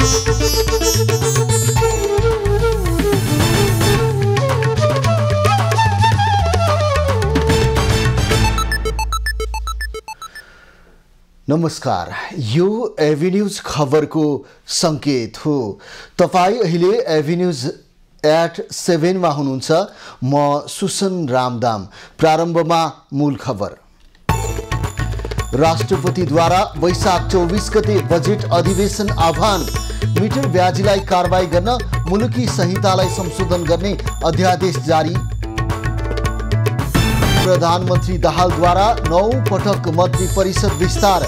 नमस्कार, यो एभिन्यूज खबरको संकेत हो। तपाई अहिले एभिन्यूज @7 मा हुनुहुन्छ। म सुसन रामदाम। प्रारम्भमा मूल खबर। राष्ट्रपतिद्वारा वैशाख 24 गते बजेट अधिवेशन आह्वान। मिटर ब्याजीलाई कारबाही गर्न मुलुकी संहितालाई संशोधन गर्ने अध्यादेश जारी। प्रधानमन्त्री दाहालद्वारा 9 पटक मन्त्री परिषद विस्तार।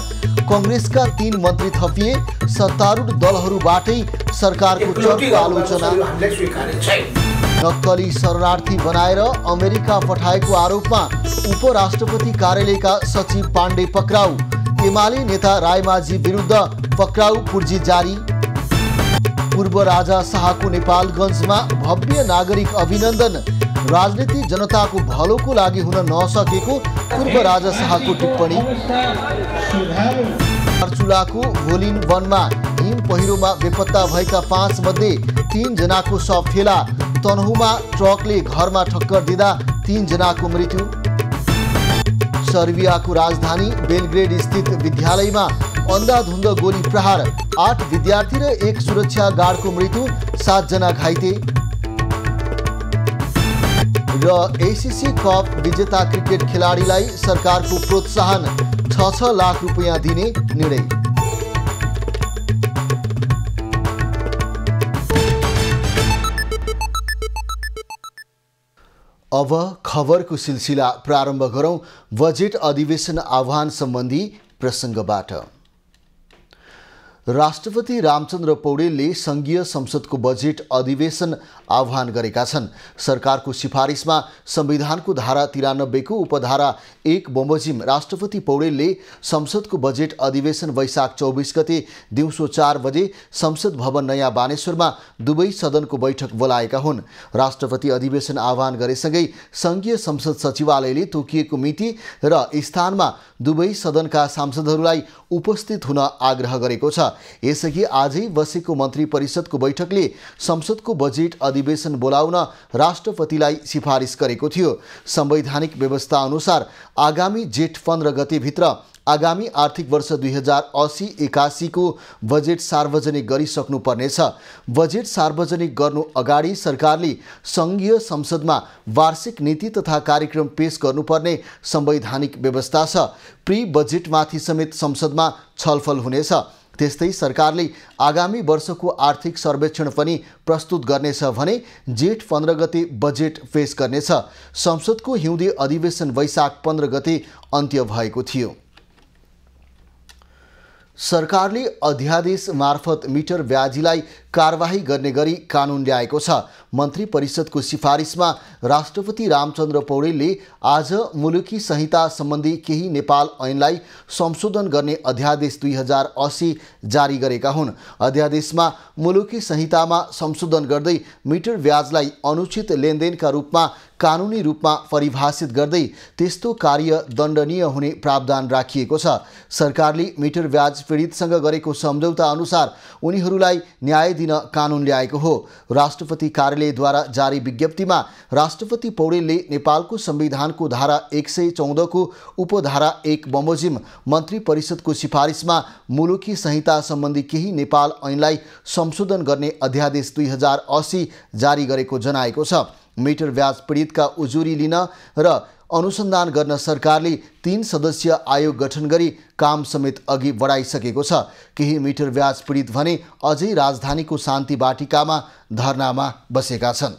कांग्रेसका 3 मन्त्री थपिए। सत्तारूढ दलहरूबाटै सरकारको चर्को आलोचना। नक्कली शरणार्थी बनाएर अमेरिका पठाएको आरोपमा उपराष्ट्रपति कार्यालयका सचिव पाण्डे पक्राउ। एमाले नेता रायमाझी विरुद्ध पक्राउ पूर्जी जारी। पूर्व राजा शाहको नेपालगञ्जमा भव्य नागरिक अभिनन्दन। राजनीति जनताको भलोको लागि हुन नसकेको पूर्व राजा शाहको टिप्पणी। अर्चुलाको होलिन वनमा हिम पहिरोमा बेपत्ता भएका 5 मध्ये 3 जनाको शव फेला। तनहुमा ट्रकले घरमा ठक्कर दिँदा 3 जनाको मृत्यु। सर्बियाको राजधानी बेलग्रेड स्थित विद्यालयमा अन्धाधुन्द गोली प्रहार। 8 विद्यार्थी र 1 सुरक्षा गार्डको मृत्यु, 7 जना घाइते। र एसीसी कप विजेता क्रिकेट खेलाडीलाई सरकारको प्रोत्साहन 6 लाख रुपैयाँ दिने निर्णय। अब खबरको सिलसिला प्रारम्भ गरौं बजेट अधिवेशन आह्वान सम्बन्धी प्रसङ्गबाट। राष्ट्रपति रामचन्द्र पौडेलले संघीय संसदको बजेट अधिवेशन आह्वान गरेका छन्। सरकारको सिफारिसमा संविधानको धारा 93 को उपधारा 1 बमोजिम राष्ट्रपति पौडेलले संसदको बजेट अधिवेशन वैशाख 24 गते दिउँसो 4 बजे संसद भवन नयाँ बानेश्वरमा दुवै सदनको बैठक बोलाएका हुन्। राष्ट्रपति अधिवेशन आह्वान गरेसँगै संघीय संसद सचिवालयले तोकिएको मिति र स्थानमा दुवै सदनका सांसदहरूलाई उपस्थित हुन आग्रह गरेको छ। यसअघि आजै बसेको मन्त्री परिषदको बैठकले संसदको बजेट अधिवेशन बोलाउन राष्ट्रपतिलाई सिफारिस गरेको थियो। संवैधानिक व्यवस्था अनुसार आगामी जेठ 15 गते भित्र आगामी आर्थिक वर्ष 2080-81 को बजेट सार्वजनिक गरिसक्नुपर्नेछ। बजेट सार्वजनिक गर्नु अगाडि सरकारले संघीय संसदमा वार्षिक नीति तथा कार्यक्रम पेश गर्नुपर्ने संवैधानिक व्यवस्था छ। प्री बजेटमाथि समेत संसदमा छलफल हुनेछ। त्यस्तै सरकारले आगामी वर्षको आर्थिक सर्वेक्षण पनि प्रस्तुत गर्नेछ भने जेठ 15 गते बजेट पेश गर्नेछ। संसदको हिउँदे अधिवेशन वैशाख 15 गते अन्त्य भएको थियो। सरकारले अध्यादेश मार्फत मिटर ब्याजीलाई कारबाही गर्ने गरी कानुन ल्याएको छ। मन्त्री परिषदको सिफारिसमा राष्ट्रपति रामचन्द्र पौडेलले आज मुलुकी संहिता सम्बन्धी केही नेपाल ऐनलाई संशोधन गर्ने अध्यादेश 2080 जारी गरेका हुन्। अध्यादेशमा मुलुकी संहितामा संशोधन गर्दै मिटर ब्याजलाई अनुचित लेनदेनका रूपमा कानुनी रूपमा परिभाषित गर्दै त्यस्तो कार्य दण्डनीय हुने प्रावधान राखिएको छ। सरकारले मिटर ब्याज पीडितसँग गरेको सम्झौता अनुसार उनीहरूलाई न्याय दिन कानुन ल्याएको हो। राष्ट्रपति कार्यालयद्वारा जारी विज्ञप्तिमा राष्ट्रपति पौडेलले नेपालको संविधानको धारा 114 को उपधारा 1 बमोजिम मन्त्री परिषदको सिफारिसमा मुलुकी संहिता सम्बन्धी केही नेपाल ऐनलाई संशोधन गर्ने अध्यादेश 2080 जारी गरेको जनाएको छ। मिटर ब्याज पीडितका उजुरी लिन र अनुसन्धान गर्न सरकारले 3 सदस्यीय आयोग गठन गरी काम समेत अघि बढाइसकेको छ। केही मिटर ब्याज पीडित भने अझै राजधानीको शान्ति बाटिकामा धरनामा बसेका छन्।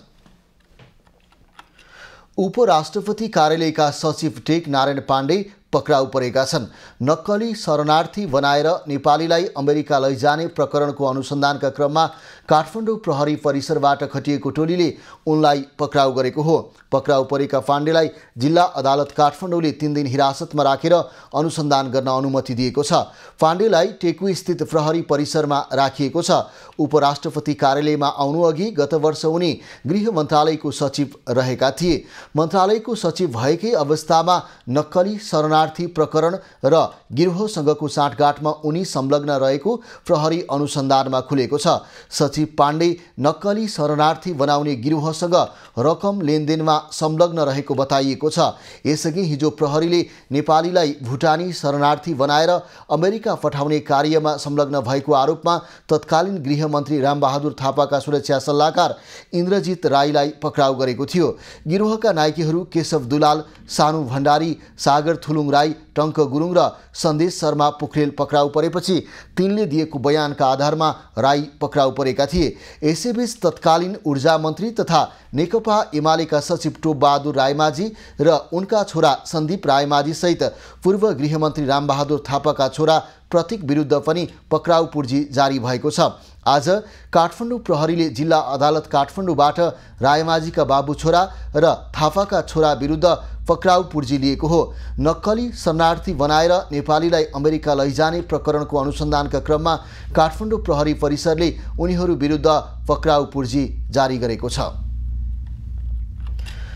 उपराष्ट्रपति कार्यालयका सचिव टेक नारायण पाण्डे पक्राउ परेका छन्। नक्कली शरणार्थी बनाएर नेपालीलाई अमेरिका लैजाने प्रकरणको अनुसन्धानका क्रममा काठमाडौँ प्रहरी परिसरबाट खटिएको टोलीले उनलाई पक्राउ गरेको हो। पक्राउ परेका पाण्डेलाई जिल्ला अदालत काठमाडौँले 3 दिन हिरासतमा राखेर अनुसन्धान गर्न अनुमति दिएको छ। पाण्डेलाई टेकु स्थित प्रहरी परिसरमा राखिएको छ। उपराष्ट्रपति कार्यालयमा आउनुअघि गत वर्ष उनी गृह मन्त्रालयको सचिव रहेका थिए। मन्त्रालयको सचिव भएकै अवस्थामा नक्कली शरणार्थी शरणार्थी प्रकरण र गिरोहसँगको साँठगाँठमा उनी संलग्न रहेको प्रहरी अनुसन्धानमा खुलेको छ। सचिव पाण्डे नक्कली शरणार्थी बनाउने गिरोहसँग रकम लेनदेनमा संलग्न रहेको बताइएको छ। यसअघि हिजो प्रहरीले नेपालीलाई भुटानी शरणार्थी बनाएर अमेरिका पठाउने कार्यमा संलग्न भएको आरोपमा तत्कालीन गृहमन्त्री रामबहादुर थापाका सुरक्षा सल्लाहकार इन्द्रजित राईलाई पक्राउ गरेको थियो। गिरोहका नायकीहरू केशव दुलाल, सानु भण्डारी, सागर थुलुङ राई, टङ्क गुरुङ र सन्देश शर्मा पोखरेल पक्राउ परेपछि तिनले दिएको बयानका आधारमा राई पक्राउ परेका थिए। यसैबीच तत्कालीन ऊर्जा मन्त्री तथा नेकपा एमालेका सचिव टोपबहादुर रायमाझी र उनका छोरा सन्दीप रायमाझी सहित पूर्व गृहमन्त्री रामबहादुर थापाका छोरा प्रतीक विरुद्ध पनि पक्राउ पूर्जी जारी भएको छ। आज काठमाडौँ प्रहरीले जिल्ला अदालत काठमाडौँबाट रायमाझीका बाबु छोरा र थापाका छोरा विरुद्ध पक्राउ पूर्जी लिएको हो। नक्कली शरणार्थी बनाएर नेपालीलाई अमेरिका लैजाने प्रकरणको अनुसन्धानका क्रममा काठमाडौँ प्रहरी परिसरले उनीहरू विरुद्ध पक्राउ पूर्जी जारी गरेको छ।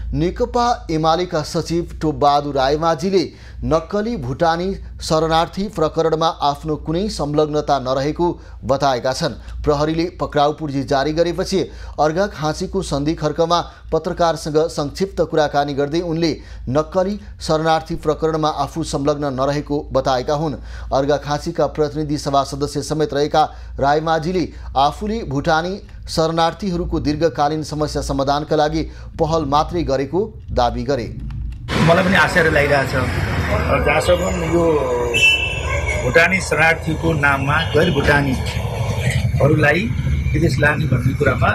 नेकपा एमालेका सचिव टोपबहादुर रायमाझीले नक्कली भुटानी शरणार्थी प्रकरणमा आफ्नो कुनै संलग्नता नरहेको बताएका छन्। प्रहरीले पक्राउ पूर्जी जारी गरेपछि अर्घाखाँचीको सन्धि खर्कमा पत्रकारसँग संक्षिप्त कुराकानी गर्दै उनले नक्कली शरणार्थी प्रकरणमा आफू संलग्न नरहेको बताएका हुन्। अर्घाखाँचीका प्रतिनिधि सभा सदस्य समेत रहेका रायमाझीले आफूले भुटानी शरणार्थीहरूको दीर्घकालीन समस्या समाधानका लागि पहल मात्रै गरेको दाबी गरे। मलाई पनि आश्चर्य लागिरहेछ जहाँसम्म यो भुटानी शरणार्थीको नाममा गैर भुटानीहरूलाई विदेश लाने भन्ने कुरामा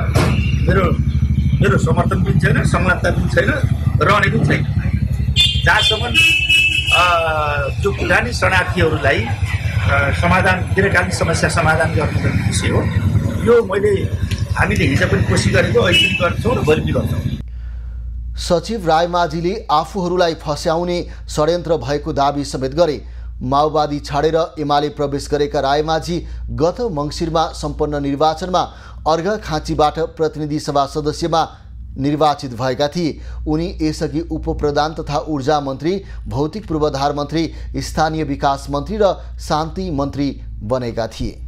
मेरो समर्थन पनि छैन, संलग्नता पनि छैन, रहने पनि छैन। जहाँसम्म जो भुटानी शरणार्थीहरूलाई समाधान दीर्घकालीन समस्या समाधान गर्ने विषय हो, यो हामीले हिजो पनि कोसिस गरेको, अहिले पनि गर्छौँ र भोलि पनि गर्छौँ। सचिव रायमाझीले आफूहरूलाई फस्याउने षड्यन्त्र भएको दाबी समेत गरे। माओवादी छाडेर एमाले प्रवेश गरेका रायमाझी गत मङ्सिरमा सम्पन्न निर्वाचनमा अर्घाखाँचीबाट प्रतिनिधि सभा सदस्यमा निर्वाचित भएका थिए। उनी यसअघि उपप्रधान तथा ऊर्जा मन्त्री, भौतिक पूर्वाधार मन्त्री, स्थानीय विकास मन्त्री र शान्ति मन्त्री बनेका थिए।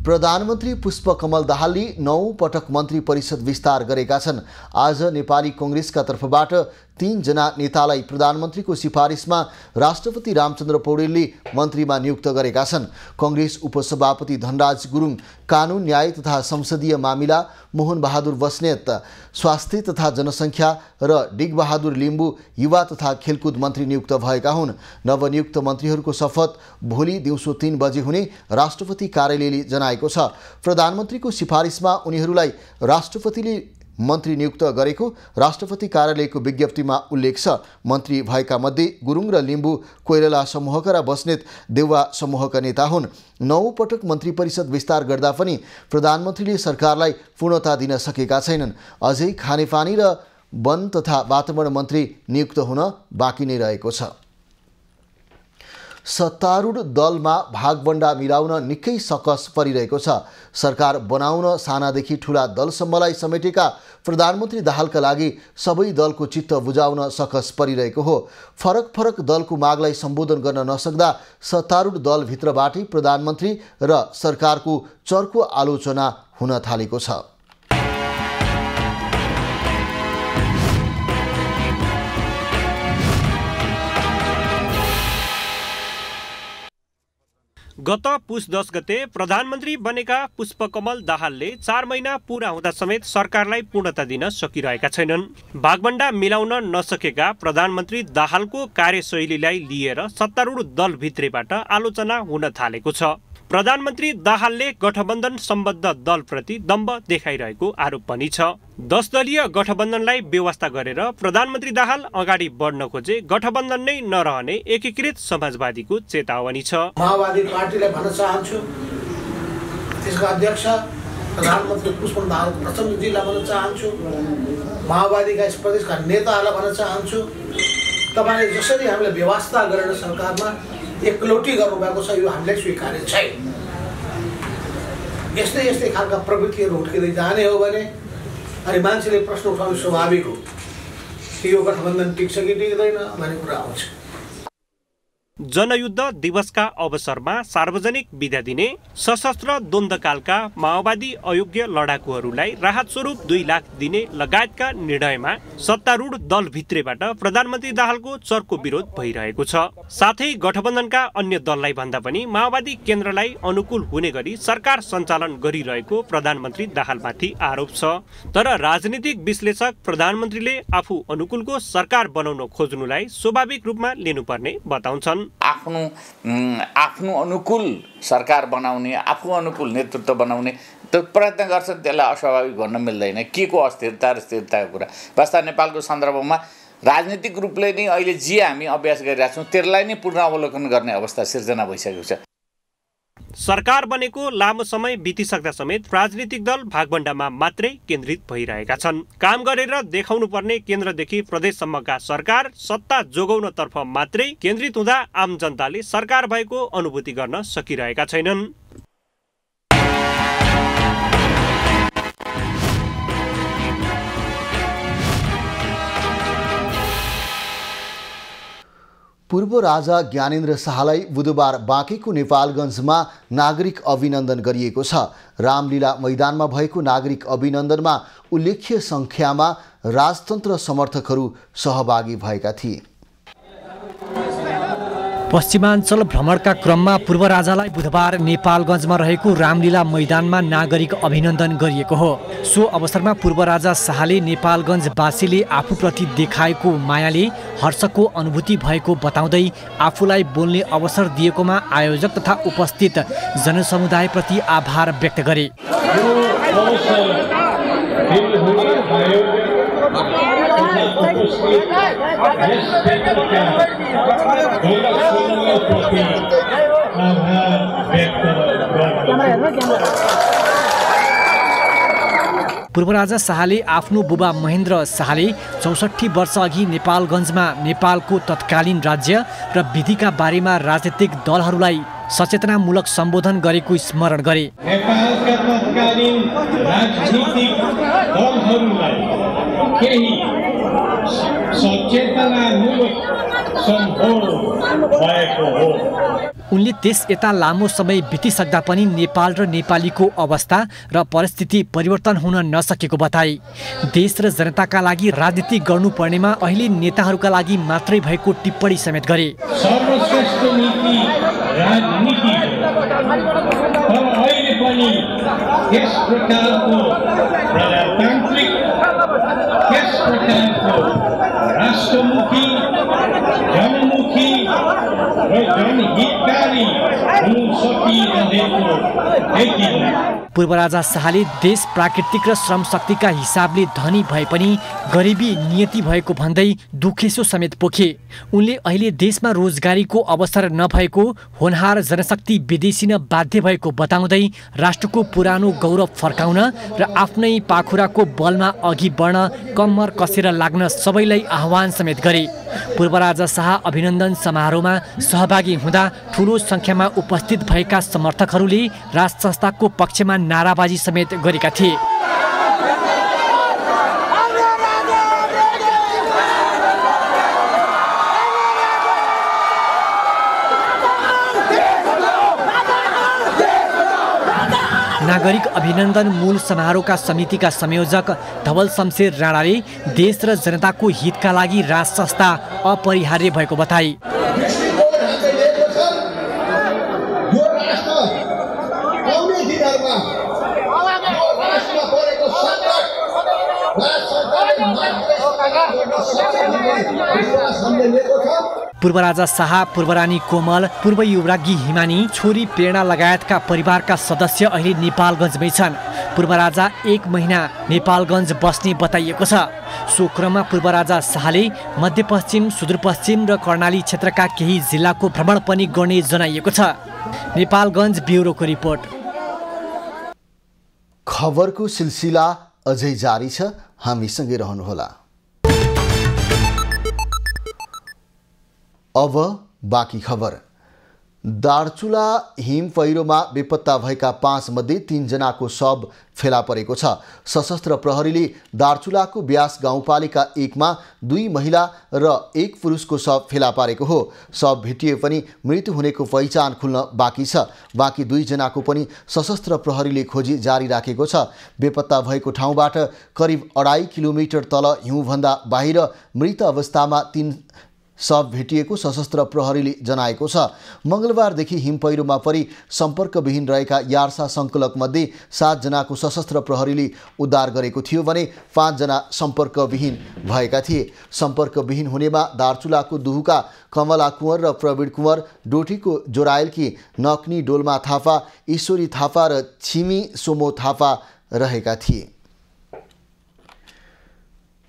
प्रधानमन्त्री पुष्पकमल दाहालले 9 पटक मन्त्री परिषद विस्तार गरेका छन्। आज नेपाली कांग्रेसका तर्फबाट 3 जना नेतालाई प्रधानमन्त्रीको सिफारिसमा राष्ट्रपति रामचन्द्र पौडेलले मन्त्रीमा नियुक्त गरेका छन्। कांग्रेस उपसभापति धनराज गुरुङ कानुन न्याय तथा संसदीय मामिला, मोहन बहादुर बस्नेत स्वास्थ्य तथा जनसङ्ख्या र डिगबहादुर लिम्बू युवा तथा खेलकुद मन्त्री नियुक्त भएका हुन्। नवनियुक्त मन्त्रीहरूको शपथ भोलि दिउँसो 3 बजे हुने राष्ट्रपति कार्यालयले जनाएको छ। प्रधानमन्त्रीको सिफारिसमा उनीहरूलाई राष्ट्रपतिले मन्त्री नियुक्त गरेको राष्ट्रपति कार्यालयको विज्ञप्तिमा उल्लेख छ। मन्त्री भएका मध्ये गुरुङ र लिम्बू कोइराला समूहका र बस्नेत देउवा समूहका नेता हुन्। 9 पटक मन्त्री परिषद विस्तार गर्दा पनि प्रधानमन्त्रीले सरकारलाई पूर्णता दिन सकेका छैनन्। अझै खानेपानी र वन तथा वातावरण मन्त्री नियुक्त हुन बाँकी नै रहेको छ। सत्तारूढ दलमा भागबण्डा मिलाउन निकै सकस परिरहेको छ। सरकार बनाउन सानादेखि ठुला दलसम्मलाई समेटेका प्रधानमन्त्री दाहालका लागि सबै दलको चित्त बुझाउन सकस परिरहेको हो। फरक फरक दलको मागलाई सम्बोधन गर्न नसक्दा सत्तारूढ दलभित्रबाटै प्रधानमन्त्री र सरकारको चर्को आलोचना हुन थालेको छ। गत पुस 10 गते प्रधानमन्त्री बनेका पुष्पकमल दाहालले 4 महिना पूरा हुँदा समेत सरकारलाई पूर्णता दिन सकिरहेका छैनन्। भागबण्डा मिलाउन नसकेका प्रधानमन्त्री दाहालको कार्यशैलीलाई लिएर सत्तारूढ दलभित्रैबाट आलोचना हुन थालेको छ। प्रधानमन्त्री दाहालले गठबन्धन सम्बद्ध दलप्रति दम्भ देखाइरहेको आरोप पनि छ। 10 दलीय गठबन्धनलाई व्यवस्था गरेर प्रधानमन्त्री दाहाल अगाडि बढ्न खोजे गठबन्धन नै नरहने एकीकृत समाजवादीको चेतावनी छ। माओवादी पार्टीलाई भन्न चाहन्छु, त्यसका अध्यक्ष प्रधानमन्त्री पुष्पकमल दाहालको प्रतिनिधिलाई भन्न चाहन्छु, माओवादीका यस प्रदेशका नेताहरूलाई भन्न चाहन्छु, तपाईँले जसरी हामीलाई व्यवस्था गरेर सरकारमा एकलौटी गर्नुभएको छ, यो हामीलाई स्वीकार्य छैन। यस्तै यस्तै खालका प्रवृत्तिहरू हुर्किँदै जाने हो भने अनि मान्छेले प्रश्न उठाउनु स्वाभाविक हो कि यो गठबन्धन टिक्छ कि टिक्दैन भन्ने कुरा आउँछ। जनयुद्ध दिवसका अवसरमा सार्वजनिक बिदा दिने, सशस्त्र द्वन्द्वकालका माओवादी अयोग्य लडाकुहरूलाई राहत स्वरूप 2 लाख दिने लगायतका निर्णयमा सत्तारूढ दलभित्रैबाट प्रधानमन्त्री दाहालको चर्को विरोध भइरहेको छ। साथै गठबन्धनका अन्य दललाई भन्दा पनि माओवादी केन्द्रलाई अनुकूल हुने गरी सरकार सञ्चालन गरिरहेको प्रधानमन्त्री दाहालमाथि आरोप छ। तर राजनीतिक विश्लेषक प्रधानमन्त्रीले आफू अनुकूलको सरकार बनाउन खोज्नुलाई स्वाभाविक रूपमा लिनुपर्ने बताउँछन्। आफ्नो अनुकूल सरकार बनाउने, आफू अनुकूल नेतृत्व बनाउने त्यो प्रयत्न गर्छन्, त्यसलाई अस्वाभाविक भन्न मिल्दैन। के को अस्थिरता र स्थिरताको कुरा वास्तव नेपालको सन्दर्भमा राजनीतिक रूपले नै अहिले जे हामी अभ्यास गरिरहेका छौँ त्यसलाई नै पुनरावलोकन गर्ने अवस्था सिर्जना भइसकेको छ। सरकार बनेको लामो समय बितिसक्दा समेत राजनीतिक दल भागभण्डामा मात्रै केन्द्रित भइरहेका छन्। काम गरेर देखाउनु पर्ने केन्द्रदेखि प्रदेशसम्मका सरकार सत्ता जोगाउनतर्फ मात्रै केन्द्रित हुँदा आम जनताले सरकार भएको अनुभूति गर्न सकिरहेका छैनन्। पूर्व राजा ज्ञानेन्द्र शाहलाई बुधबार बाँकेको नेपालगञ्जमा नागरिक अभिनन्दन गरिएको छ। रामलीला मैदानमा भएको नागरिक अभिनन्दनमा उल्लेख्य सङ्ख्यामा राजतन्त्र समर्थकहरू सहभागी भएका थिए। पश्चिमाञ्चल भ्रमणका क्रममा पूर्व राजालाई बुधबार नेपालगञ्जमा रहेको रामलीला मैदानमा नागरिक अभिनन्दन गरिएको हो। सो अवसरमा पूर्व राजा शाहले नेपालगञ्जवासीले आफूप्रति देखाएको मायाले हर्षको अनुभूति भएको बताउँदै आफूलाई बोल्ने अवसर दिएकोमा आयोजक तथा उपस्थित जनसमुदायप्रति आभार व्यक्त गरे। पूर्व राजा शाहले आफ्नो बुबा महेन्द्र शाहले 64 वर्ष अघि नेपालगञ्जमा नेपालको तत्कालीन राज्य र विधिका बारेमा राजनीतिक दलहरूलाई सचेतनामूलक सम्बोधन गरेको स्मरण गरे। नेपालका तत्कालीन राजनीतिक दलहरूलाई केही सचेतनामूलक सम्बोधन भएको हो। उनले त्यस यता लामो समय बितिसक्दा पनि नेपाल र नेपालीको अवस्था र परिस्थिति परिवर्तन हुन नसकेको बताए। देश र जनताका लागि राजनीति गर्नुपर्नेमा अहिले नेताहरूका लागि मात्रै भएको टिप्पणी समेत गरे। सर्वश्रेष्ठ नीति राजनीति तर अहिले पनि यस प्रकारको प्रजातान्त्रिक, यस प्रकारको राष्ट्रमुखी, जनमुखी र जनहितकारी हुन सकिरहेको देखिन्छ। पूर्व राजा शाहले देश प्राकृतिक र श्रम शक्तिका हिसाबले धनी भए पनि गरिबी नियति भएको भन्दै दुखेसो समेत पोखे। उनले अहिले देशमा रोजगारीको अवसर नभएको, होनहार जनशक्ति विदेशिन बाध्य भएको बताउँदै राष्ट्रको पुरानो गौरव फर्काउन र आफ्नै पाखुराको बलमा अघि बढ्न कम्मर कसेर लाग्न सबैलाई आह्वान समेत गरे। पूर्व राजा शाह अभिनन्दन समारोहमा सहभागी हुँदा ठूलो संख्यामा उपस्थित भएका समर्थकहरूले राज संस्थाको पक्षमा नाराबाजी समेत गरेका थिए। नागरिक अभिनन्दन मूल समारोहका समितिका संयोजक धवल शमशेर राणाले देश र जनताको हितका लागि राज संस्था अपरिहार्य भएको बताए। पूर्व राजा शाह, पूर्व रानी कोमल, पूर्व युवराज्ञी हिमानी, छोरी प्रेरणा लगायतका परिवारका सदस्य अहिले नेपालगञ्जमै छन्। पूर्व राजा 1 महिना नेपालगञ्ज बस्ने बताइएको छ। सो क्रममा पूर्व राजा शाहले मध्यपश्चिम, सुदूरपश्चिम र कर्णाली क्षेत्रका केही जिल्लाको भ्रमण पनि गर्ने जनाइएको छ। नेपालगञ्ज ब्युरोको रिपोर्ट। खबरको सिलसिला अझै जारी छ, हामीसँगै रहनुहोला। अब बाँकी खबर। दार्चुला हिम पहिरोमा बेपत्ता भएका 5 मध्ये 3 जनाको शव फेला परेको छ। सशस्त्र प्रहरीले दार्चुलाको ब्यास गाउँपालिका 1 मा 2 महिला र 1 पुरुषको शव फेला पारेको हो। शव भेटिए पनि मृत्यु हुनेको पहिचान खुल्न बाँकी छ। बाँकी 2 जनाको पनि सशस्त्र प्रहरीले खोजी जारी राखेको छ। बेपत्ता भएको ठाउँबाट करिब 2.5 किलोमिटर तल हिउँभन्दा बाहिर मृत अवस्थामा 3 शव भेटिएको सशस्त्र प्रहरीले जनाएको छ। मंगलबारदेखि हिम पहिरोमा परि सम्पर्कविहीन रहेका यार्सा सङ्कलक मध्ये 7 जनाको सशस्त्र प्रहरीले उद्धार गरेको थियो भने 5 जना सम्पर्कविहीन भएका थिए। सम्पर्कविहीन हुनेमा दार्चुलाको दुहुका कमला कुँवर र प्रवीण कुँवर, डोटीको जोरायलकी नक्नी डोल्मा थापा, ईश्वरी थापा र छिमी सोमो थापा रहेका थिए।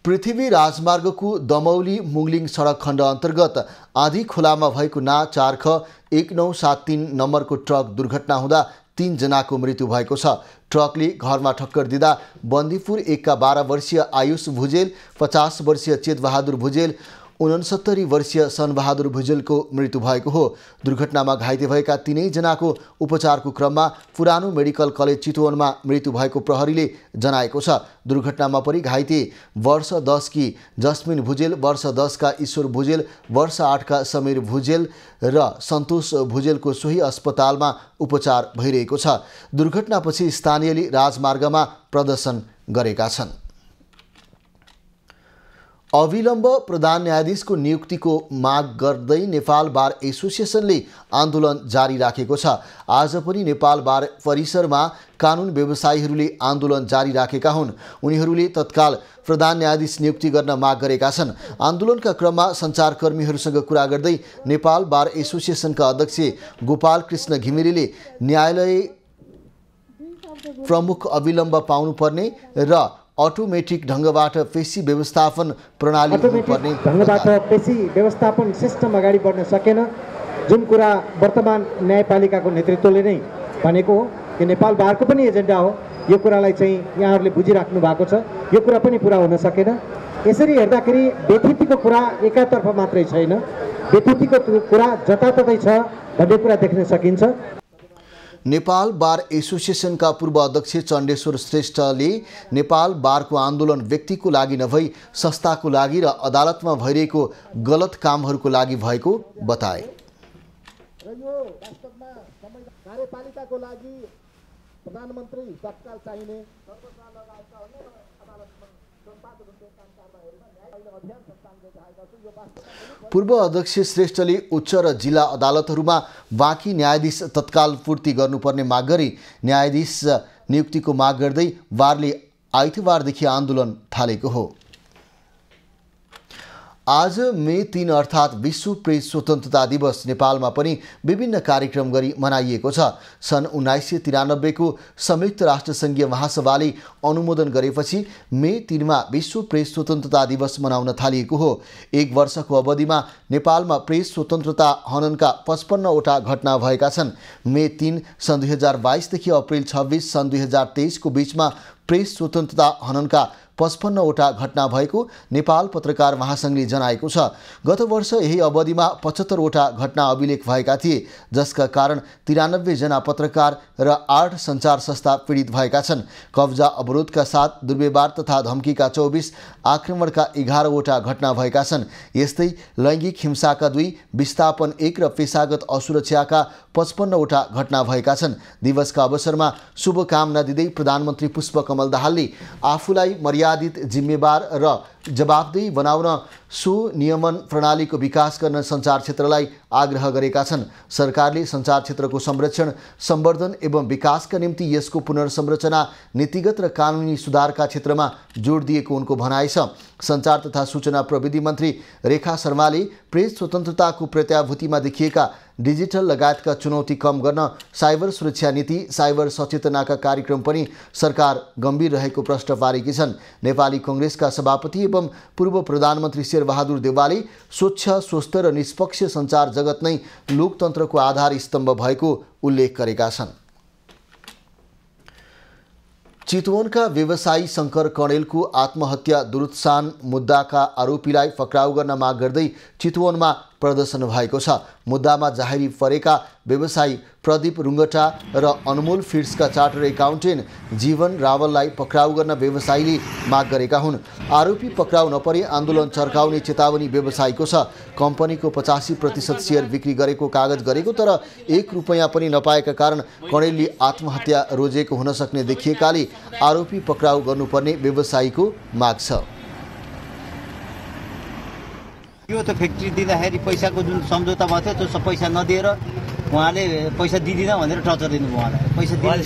पृथ्वी राजमार्गको दमौली मुङलिङ सडक खण्ड अन्तर्गत आधी खोलामा भएको ना 4ख 1973 नम्बरको ट्रक दुर्घटना हुँदा 3 जनाको मृत्यु भएको छ। ट्रकले घरमा ठक्कर दिँदा बन्दीपुर 1 का 12 वर्षीय आयुष भुजेल, 50 वर्षीय चेतबहादुर भुजेल, 69 वर्षीय सनबहादुर भुजेलको मृत्यु भएको हो। दुर्घटनामा घाइते भएका 3 जनाको उपचारको क्रममा पुरानो मेडिकल कलेज चितवनमा मृत्यु भएको प्रहरीले जनाएको छ। दुर्घटनामा परि घाइते वर्ष 10 की जस्मिन भुजेल, वर्ष 10 का ईश्वर भुजेल, वर्ष 8 का समीर भुजेल र सन्तोष भुजेलको सोही अस्पतालमा उपचार भइरहेको छ। दुर्घटनापछि स्थानीयले राजमार्गमा प्रदर्शन गरेका छन्। अविलम्ब प्रधान न्यायाधीशको नियुक्तिको माग गर्दै नेपाल बार एसोसिएसनले आन्दोलन जारी राखेको छ। आज पनि नेपाल बार परिसरमा कानुन व्यवसायीहरूले आन्दोलन जारी राखेका हुन्। उनीहरूले तत्काल प्रधान न्यायाधीश नियुक्ति गर्न माग गरेका छन्। आन्दोलनका क्रममा सञ्चारकर्मीहरूसँग कुरा गर्दै नेपाल बार एसोसिएसनका अध्यक्ष गोपाल कृष्ण घिमिरेले न्यायालय प्रमुख अविलम्ब पाउनुपर्ने र अटोमेटिक ढङ्गबाट पेशी व्यवस्थापन प्रणाली हुनुपर्ने ढङ्गबाट पेशी व्यवस्थापन सिस्टम अगाडि बढ्न सकेन, जुन कुरा वर्तमान न्यायपालिकाको नेतृत्वले नै भनेको हो। यो नेपाल बारको पनि एजेन्डा हो। यो कुरालाई चाहिँ यहाँहरूले बुझिराख्नु भएको छ। यो कुरा पनि पुरा हुन सकेन। यसरी हेर्दाखेरि बेथुतीको कुरा एकातर्फ मात्रै छैन, बेथुतीको कुरा जताततै छ भन्ने कुरा देख्न सकिन्छ। नेपाल बार एसोसिएसनका पूर्व अध्यक्ष चण्डेश्वर श्रेष्ठले नेपाल बारको आन्दोलन व्यक्तिको लागि नभई संस्थाको लागि र अदालतमा भइरहेको गलत कामहरूको लागि भएको बताए। र यो वास्तवमा कार्यपालिकाको लागि प्रधानमन्त्री तत्काल चाहिने पूर्व अध्यक्ष श्रेष्ठले उच्च र जिल्ला अदालतहरूमा बाँकी न्यायाधीश तत्काल पूर्ति गर्नुपर्ने माग गरी न्यायाधीश नियुक्तिको माग गर्दै बारले आइतबारदेखि आन्दोलन थालेको हो। आज मे 3 अर्थात् विश्व प्रेस स्वतन्त्रता दिवस नेपालमा पनि विभिन्न कार्यक्रम गरी मनाइएको छ। सन् 1993 को संयुक्त राष्ट्रसङ्घीय महासभाले अनुमोदन गरेपछि मे 3 मा विश्व प्रेस स्वतन्त्रता दिवस मनाउन थालिएको हो। 1 वर्षको अवधिमा नेपालमा प्रेस स्वतन्त्रता हननका 55 वटा घटना भएका छन्। मे 3 सन् 2022 देखि अप्रिल 26 सन् 2023 को बीचमा प्रेस स्वतन्त्रता हननका 55 वटा घटना भएको नेपाल पत्रकार महासङ्घले जनाएको छ। गत वर्ष यही अवधिमा 75 वटा घटना अभिलेख भएका थिए, जसका कारण 93 जना पत्रकार र 8 सञ्चार संस्था पीडित भएका छन्। कब्जा अवरोधका साथ दुर्व्यवहार तथा धम्कीका 24, आक्रमणका 11 वटा घटना भएका छन्। यस्तै लैङ्गिक हिंसाका 2, विस्थापन 1 र पेशागत असुरक्षाका 55 वटा घटना भएका छन्। दिवसका अवसरमा शुभकामना दिँदै प्रधानमन्त्री पुष्पकमल दाहालले आफूलाई मर्यादित, जिम्मेवार र जवाबदेही बनाउन सुनियमन प्रणालीको विकास गर्न सञ्चार क्षेत्रलाई आग्रह गरेका छन्। सरकारले सञ्चार क्षेत्रको संरक्षण, सम्वर्धन एवं विकासका निम्ति यसको पुनर्संरचना, नीतिगत र कानुनी सुधारका क्षेत्रमा जोड दिएको उनको भनाइ छ। सञ्चार तथा सूचना प्रविधि मन्त्री रेखा शर्माले प्रेस स्वतन्त्रताको प्रत्याभूतिमा देखिएका डिजिटल लगायतका चुनौती कम गर्न साइबर सुरक्षा नीति, साइबर सचेतनाका कार्यक्रम पनि सरकार गम्भीर रहेको प्रश्न पारेकी छन्। नेपाली कांग्रेसका सभापति एवं पूर्व प्रधानमन्त्री शेरबहादुर देउवाले स्वच्छ, स्वस्थ र निष्पक्ष सञ्चार जगत नै लोकतन्त्रको आधार स्तम्भ भएको उल्लेख गरेका छन्। चितवनका व्यवसायी शङ्कर कणेलको आत्महत्या दुरुत्सान मुद्दाका आरोपीलाई पक्राउ गर्न माग गर्दै चितवनमा प्रदर्शन भएको छ। मुद्दामा जाहेरी परेका व्यवसायी प्रदीप रुङ्गटा र अनमोल फिड्सका चार्टर एकाउन्टेन्ट जीवन रावललाई पक्राउ गर्न व्यवसायीले माग गरेका हुन्। आरोपी पक्राउ नपरे आन्दोलन चर्काउने चेतावनी व्यवसायीको छ। कम्पनीको 85% सेयर बिक्री गरेको कागज गरेको तर 1 रुपैयाँ पनि नपाएका कारण कणेलले आत्महत्या रोजेको हुन सक्ने देखिएकाले आरोपी पक्राउ गर्नुपर्ने व्यवसायीको माग छ। यो त फ्याक्ट्री दिँदाखेरि पैसाको जुन सम्झौता भएको थियो त्यो सब पैसा नदिएर उहाँले पैसा दिदिनँ भनेर टर्चर दिनुभयो। उहाँलाई पैसा दिनु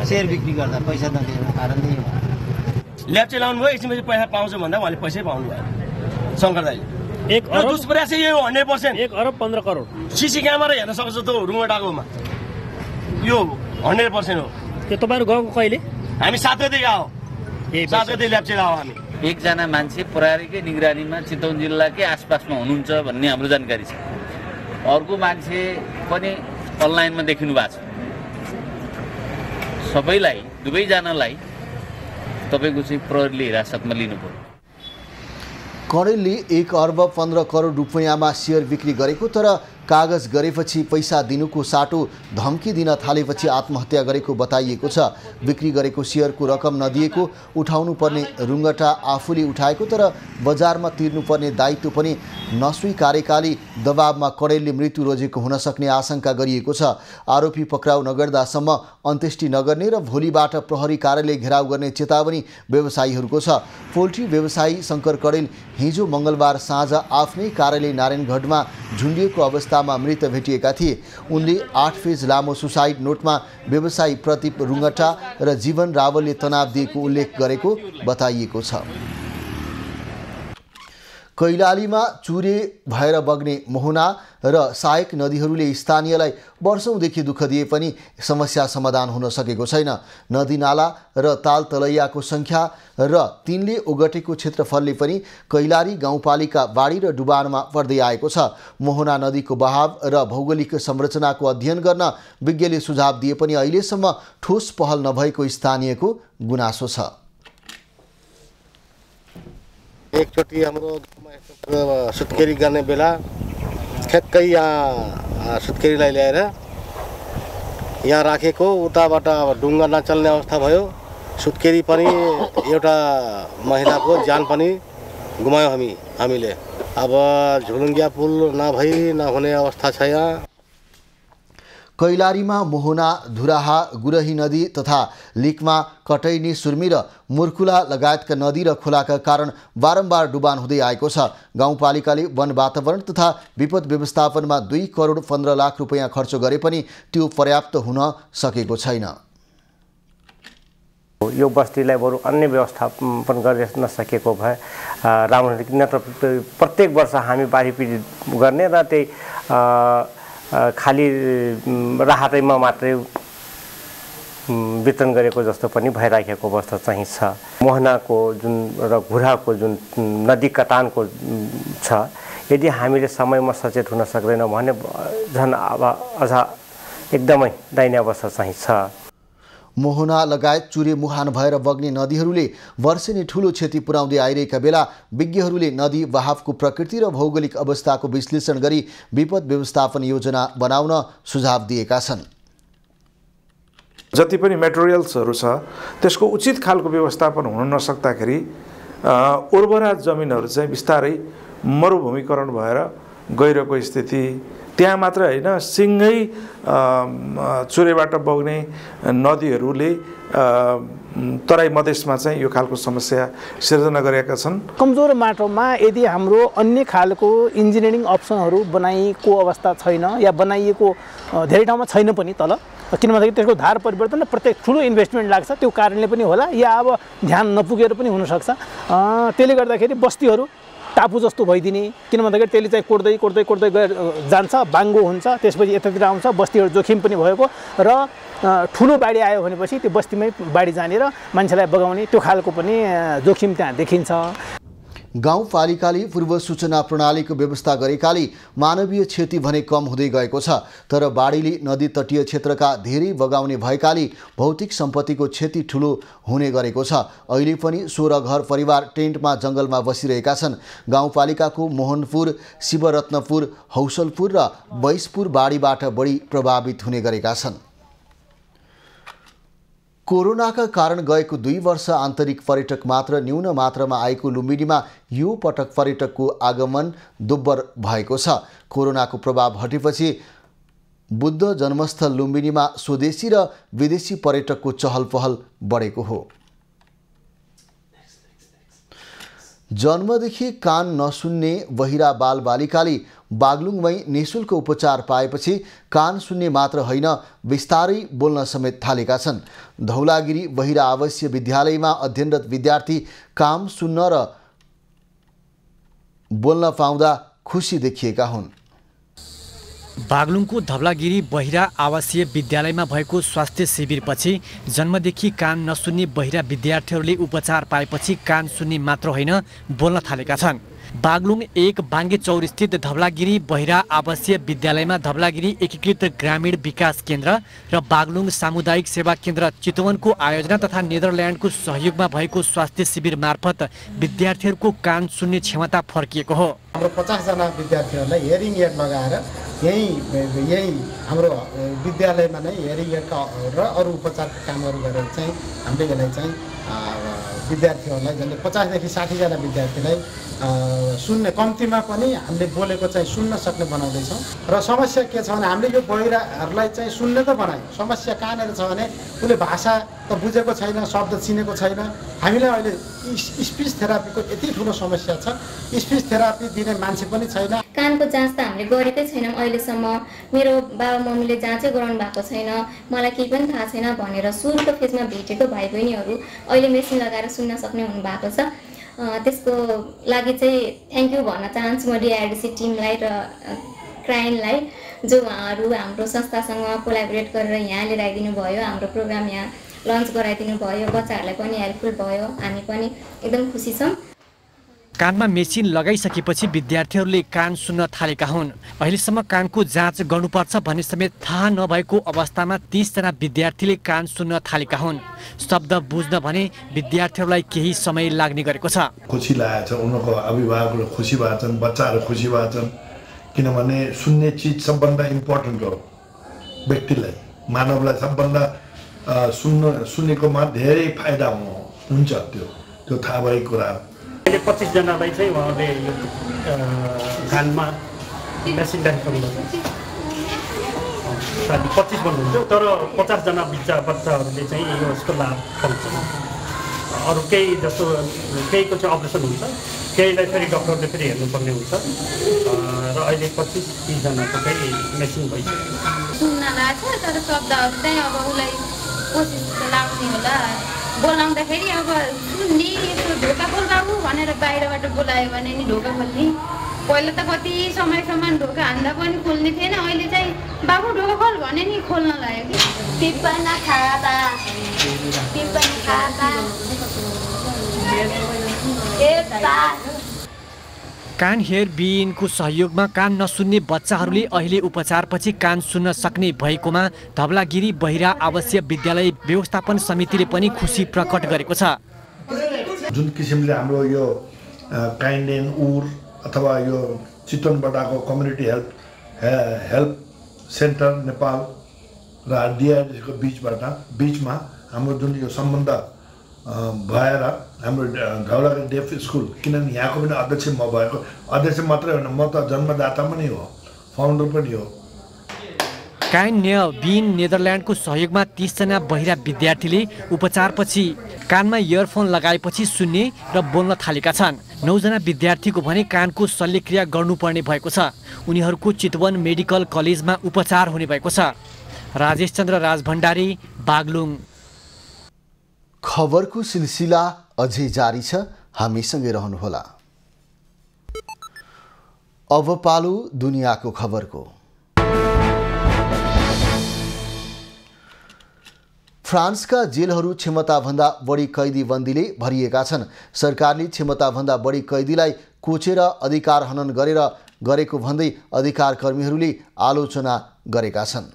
सेयर बिक्री गर्दा पैसा नदिएर कारणले ल्याब चलाउनु भयो। एकछिनपछि पैसा पाउँछ भन्दा उहाँले पैसै पाउनु भयो। शङ्कर दाइले 1 अरब दुष्प्रयास यो 100%। 1 अरब 15 करोड सीसी क्यामेरा हेर्न सक्छ त रुङटाकोमा। यो 100% हो। त्यो तपाईहरु गएको कहिले? हामी 7 गते गयो। 7 गते ल्याब चलाउ हामी। एकजना मान्छे प्रहरीकै निगरानीमा चितवन जिल्लाकै आसपासमा हुनुहुन्छ भन्ने हाम्रो जानकारी छ। अर्को मान्छे पनि अनलाइनमा देखिनु भएको छ। सबैलाई दुवैजनालाई तपाईको चाहिँ प्रहरीले हिरासतमा लिनुभयो। कणेलले 1 अर्ब 15 करोड रुपैयाँमा सेयर बिक्री गरेको तर कागज गरेपछि पैसा दिनुको साटो धम्की दिन थालेपछि आत्महत्या गरेको बताइएको छ। बिक्री गरेको सेयरको रकम नदिएको उठाउनु पर्ने रुङ्गटा आफूले उठाएको तर बजारमा तिर्नुपर्ने दायित्व पनि नस्वीकारेकाले दबावमा कणेलले मृत्यु रोजेको हुन सक्ने आशंका गरिएको छ। आरोपी पक्राउ नगर्दासम्म अन्त्येष्टि नगर्ने र भोलिबाट प्रहरी कार्यालय घेराउ गर्ने चेतावनी व्यवसायीहरूको छ। पोल्ट्री व्यवसायी शङ्कर कणेल हिजो मङ्गलबार साँझ आफ्नै कार्यालय नारायणगढमा झुन्डिएको अवस्थामा मृत भेटिएका थिए। उनले 8 पेज लामो सुसाइड नोटमा व्यवसायी प्रदीप रुङ्गटा र जीवन रावलले तनाव दिएको उल्लेख गरेको बताइएको छ। कैलालीमा चुरे भएर बग्ने मोहना र सहायक नदीहरूले स्थानीयलाई वर्षौंदेखि दुःख दिए पनि समस्या समाधान हुन सकेको छैन। नदी नाला र ताल तलैयाको संख्या र तिनले ओगटेको क्षेत्रफलले पनि कैलाली गाउँपालिका बाढी र डुबानमा पर्दै आएको छ। मोहना नदीको बहाव र भौगोलिक संरचनाको अध्ययन गर्न विज्ञले सुझाव दिए पनि अहिलेसम्म ठोस पहल नभएको स्थानीयको गुनासो छ। एकचोटि हाम्रो सुत्केरी गर्ने बेला ठ्याक्कै यहाँ सुत्केरीलाई ल्याएर यहाँ राखेको उताबाट ढुङ्गा नचल्ने अवस्था भयो। सुत्केरी पनि एउटा महिलाको ज्यान पनि गुमायौँ हामीले। अब झुलुङ्गिया पुल नभई नहुने अवस्था छ यहाँ। कैलालीमा मोहना, धुराहा, गुरही नदी तथा लिकमा कटैनी, सुर्मी र मुर्कुला लगायतका नदी र खोलाका कारण बारम्बार डुबान हुँदै आएको छ। गाउँपालिकाले वन वातावरण तथा विपद व्यवस्थापनमा 2 करोड 15 लाख रुपैयाँ खर्च गरे पनि त्यो पर्याप्त हुन सकेको छैन। यो बस्तीलाई बरु अन्य व्यवस्थापन गर्न नसकेको भए राम्रो किन त प्रत्येक वर्ष हामी बाढी पीडित गर्ने र त्यही खाली राहतैमा मात्रै वितरण गरेको जस्तो पनि भइराखेको अवस्था चाहिँ छ। मोहनाको जुन र घुराको जुन नदी कटानको छ, यदि हामीले समयमा सचेत हुन सक्दैनौँ भने झन् अब अझ एकदमै दयनीय अवस्था चाहिँ छ। मोहना लगायत चुरे मुहान भएर बग्ने नदीहरूले वर्षे नै ठूलो क्षति पुर्याउँदै आइरहेका बेला विज्ञहरूले नदी बहावको प्रकृति र भौगोलिक अवस्थाको विश्लेषण गरी विपद व्यवस्थापन योजना बनाउन सुझाव दिएका छन्। जति पनि मेटेरियल्सहरू छ त्यसको उचित खालको व्यवस्थापन हुन नसक्दाखेरि उर्वरा जमिनहरू चाहिँ बिस्तारै मरुभूमिकरण भएर गइरहेको स्थिति। त्यहाँ मात्र हैन, सिंगै चुरेबाट बग्ने नदीहरूले तराई मधेसमा चाहिँ यो खालको समस्या सिर्जना गरेका छन्। कमजोर माटोमा यदि हाम्रो अन्य खालको इन्जिनियरिङ अप्सनहरू बनाइएको अवस्था छैन या बनाइएको धेरै ठाउँमा छैन पनि तल, किन भन्दाखेरि त्यसको धार परिवर्तन र प्रत्येक ठुलो इन्भेस्टमेन्ट लाग्छ, त्यो कारणले पनि होला या अब ध्यान नपुगेर पनि हुनसक्छ। त्यसले गर्दाखेरि बस्तीहरू टापु जस्तो भइदिने, किन भन्दाखेरि त्यसले चाहिँ कोड्दै कोड्दै कोड्दै गएर जान्छ, बाङ्गो हुन्छ, त्यसपछि यतातिर आउँछ, बस्तीहरू जोखिम पनि भएको र ठुलो बाढी आयो भनेपछि त्यो बस्तीमै बाढी जाने र मान्छेलाई बगाउने त्यो खालको पनि जोखिम त्यहाँ देखिन्छ। गाउँपालिकाले पूर्व सूचना प्रणालीको व्यवस्था गरेकाले मानवीय क्षति भने कम हुँदै गएको छ, तर बाढीले नदी तटीय क्षेत्रका धेरै बगाउने भएकाले भौतिक सम्पत्तिको क्षति ठुलो हुने गरेको छ। अहिले पनि 16 घर परिवार टेन्टमा जङ्गलमा बसिरहेका छन्। गाउँपालिकाको मोहनपुर, शिवरत्नपुर, हौसलपुर र बैसपुर बाढीबाट बढी प्रभावित हुने गरेका छन्। कोरोनाका कारण गएको 2 वर्ष आन्तरिक पर्यटक मात्र न्यून मात्रामा आएको लुम्बिनीमा यो पटक पर्यटकको आगमन दोब्बर भएको छ। कोरोनाको प्रभाव हटेपछि बुद्ध जन्मस्थल लुम्बिनीमा स्वदेशी र विदेशी पर्यटकको चहल पहल बढेको हो। जन्मदेखि कान नसुन्ने बहिरा बालबालिकाले बागलुङमै निःशुल्क उपचार पाएपछि कान सुन्ने मात्र होइन, बिस्तारै बोल्न समेत थालेका छन्। धौलागिरी बहिरा आवासीय विद्यालयमा अध्ययनरत विद्यार्थी काम सुन्न र बोल्न पाउँदा खुसी देखिएका हुन्। बागलुङको धवलागिरी बहिरा आवासीय विद्यालयमा भएको स्वास्थ्य शिविरपछि जन्मदेखि कान नसुन्ने बहिरा विद्यार्थीहरूले उपचार पाएपछि कान सुन्ने मात्र होइन, बोल्न थालेका छन्। बागलुङ 1 बाङ्गे चौर स्थित धवलागिरी बहिरा आवासीय विद्यालयमा धवलागिरी एकीकृत ग्रामीण विकास केन्द्र र बागलुङ सामुदायिक सेवा केन्द्र चितवनको आयोजना तथा नेदरल्यान्डको सहयोगमा भएको स्वास्थ्य शिविर मार्फत विद्यार्थीहरूको कान सुन्ने क्षमता फर्किएको हो। हाम्रो 50 जना विद्यार्थीहरूलाई हियरिङ एड लगाएर यही हाम्रो विद्यालयमा नै हियरिङ एडका र अरू उपचारका कामहरू गरेर चाहिँ हामीले यसलाई चाहिँ विद्यार्थीहरूलाई झन्डै 50 देखि 60 जना विद्यार्थीलाई सुन्ने कम्तीमा पनि हामीले बोलेको चाहिँ सुन्न सक्ने बनाउँदैछौँ। र समस्या के छ भने हामीले यो बहिराहरूलाई चाहिँ सुन्ने त बनायौँ, समस्या कहाँनिर छ भने उसले भाषा त बुझेको छैन, शब्द चिनेको छैन। हामीलाई अहिले स्पिच थेरापीको यति ठुलो समस्या छ, स्पिच थेरापी दिने मान्छे पनि छैन। कानको जाँच त हामीले गरेकै छैनौँ अहिलेसम्म। मेरो बाबा मम्मीले जाँचै गराउनु भएको छैन, मलाई केही पनि थाहा छैन भनेर सुरुको फेजमा भेटेको भाइ बहिनीहरू अहिले मेसिन लगाएर सुन्न सक्ने हुनुभएको छ। त्यसको लागि चाहिँ थ्याङ्क यू भन्न चाहन्छु म डिआरडिसी टिमलाई र क्राइनलाई, जो उहाँहरू हाम्रो संस्थासँग कोलाबोरेट गरेर यहाँ लिएर आइदिनु भयो, हाम्रो प्रोग्राम यहाँ लन्च गराइदिनु भयो, बच्चाहरूलाई पनि हेल्पफुल भयो। हामी पनि एकदम खुसी छौँ। कानमा मेसिन लगाइसकेपछि विद्यार्थीहरूले कान सुन्न थालेका हुन्। अहिलेसम्म कानको जाँच गर्नुपर्छ भन्ने समेत थाहा नभएको अवस्थामा 30 जना विद्यार्थीले कान सुन्न थालेका हुन्। शब्द बुझ्न भने विद्यार्थीहरूलाई केही समय लाग्ने गरेको छ। खुसी लागेको छ, उनीहरूको अभिभावकहरू खुसी भएको छन्, बच्चाहरू खुसी भएको छन्, किनभने सुन्ने चिज सबभन्दा इम्पोर्टेन्ट हो। व्यक्तिलाई, मानवलाई सबभन्दा सुनेकोमा धेरै फाइदा हुन्छ, त्यो थाहा भएको कुरा हो। 25 जनालाई चाहिँ उहाँले यो कानमा मेसिन राखेको साथी 25 भन्नुहुन्छ, तर 50 जना बच्चाहरूले चाहिँ यसको लाभ पाउँछ। अरू केही जस्तो केहीको चाहिँ अपरेसन हुन्छ, केहीलाई फेरि डक्टरले फेरि हेर्नुपर्ने हुन्छ र अहिले 25-30 जनाको चाहिँ मेसिन भइसक्यो। सुन्न लाग्छ तर शब्दहरू चाहिँ अब उसलाई कोसिस लाग्ने होला, बोलाउँदाखेरि अब सुन्ने यसो ढोका खोल बाबु भनेर बाहिरबाट बोलायो भने नि ढोका खोल्ने। पहिला त कति समयसम्म ढोका हान्दा पनि खोल्ने थिएन, अहिले चाहिँ बाबु ढोका खोल भने नि खोल्न लाग्यो कि। टिप्पन खाता कान हेयर बिइनको सहयोगमा कान नसुन्ने बच्चाहरूले अहिले उपचारपछि कान सुन्न सक्ने भएकोमा धवलागिरी बहिरा आवासीय विद्यालय व्यवस्थापन समितिले पनि खुसी प्रकट गरेको छ। जुन किसिमले हाम्रो यो काइन्डेन उर अथवा यो चितवनबाटको कम्युनिटी हेल्थ सेन्टर नेपाल र डिआरडीको बिचमा हाम्रो जुन यो सम्बन्ध भएर हाम्रो धवलागिरी डेफ स्कुल, किनभने यहाँको पनि अध्यक्ष म भएको, अध्यक्ष मात्रै होइन म त जन्मदाता पनि हो, फाउन्डर पनि हो। कान बिन नेदरल्यान्डको सहयोगमा 30 जना बहिरा विद्यार्थीले उपचारपछि कानमा इयरफोन लगाएपछि सुन्ने र बोल्न थालेका छन्। 9 जना विद्यार्थीको भने कानको शल्यक्रिया गर्नुपर्ने भएको छ। उनीहरूको चितवन मेडिकल कलेजमा उपचार हुने भएको छ। राजेश चन्द्र राजभण्डारी, बागलुङ। खबरको सिलसिला अझै जारी छ, हामीसँगै रहनुहोला। अब पालो दुनियाँको खबरको। फ्रान्सका जेलहरू क्षमताभन्दा बढी कैदी बन्दीले भरिएका छन्। सरकारले क्षमताभन्दा बढी कैदीलाई कोचेर अधिकार हनन गरेको भन्दै अधिकार कर्मीहरूले आलोचना गरेका छन्।